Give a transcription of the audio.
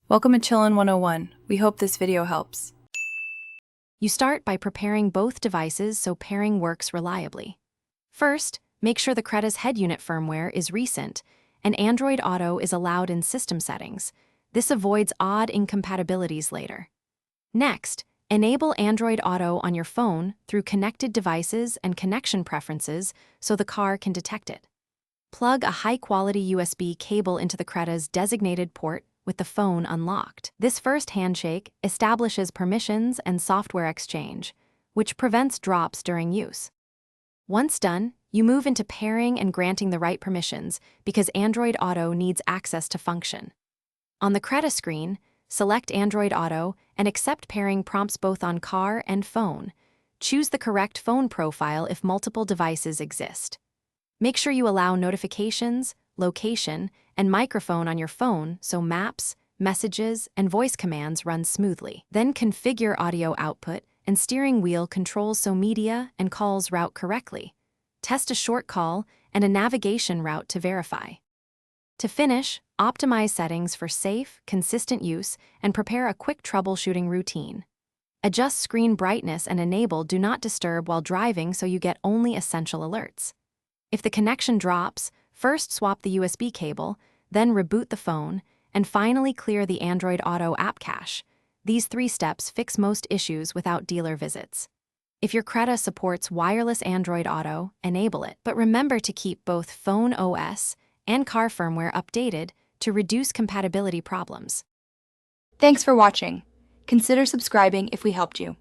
Welcome to Chillin' 101. We hope this video helps. You start by preparing both devices so pairing works reliably. First, make sure the Creta's head unit firmware is recent and Android Auto is allowed in system settings. This avoids odd incompatibilities later. Next, enable Android Auto on your phone through connected devices and connection preferences so the car can detect it. Plug a high-quality USB cable into the Creta's designated port with the phone unlocked. This first handshake establishes permissions and software exchange, which prevents drops during use. Once done, you move into pairing and granting the right permissions because Android Auto needs access to function. On the Creta screen, select Android Auto and accept pairing prompts both on car and phone. Choose the correct phone profile if multiple devices exist. Make sure you allow notifications, location, and microphone on your phone so maps, messages, and voice commands run smoothly. Then configure audio output and steering wheel controls so media and calls route correctly. Test a short call and a navigation route to verify. To finish, optimize settings for safe, consistent use and prepare a quick troubleshooting routine. Adjust screen brightness and enable Do Not Disturb while driving so you get only essential alerts. If the connection drops, first swap the USB cable, then reboot the phone, and finally clear the Android Auto app cache. These 3 steps fix most issues without dealer visits. If your Creta supports wireless Android Auto, enable it, but remember to keep both phone OS and car firmware updated to reduce compatibility problems. Thanks for watching. Consider subscribing if we helped you.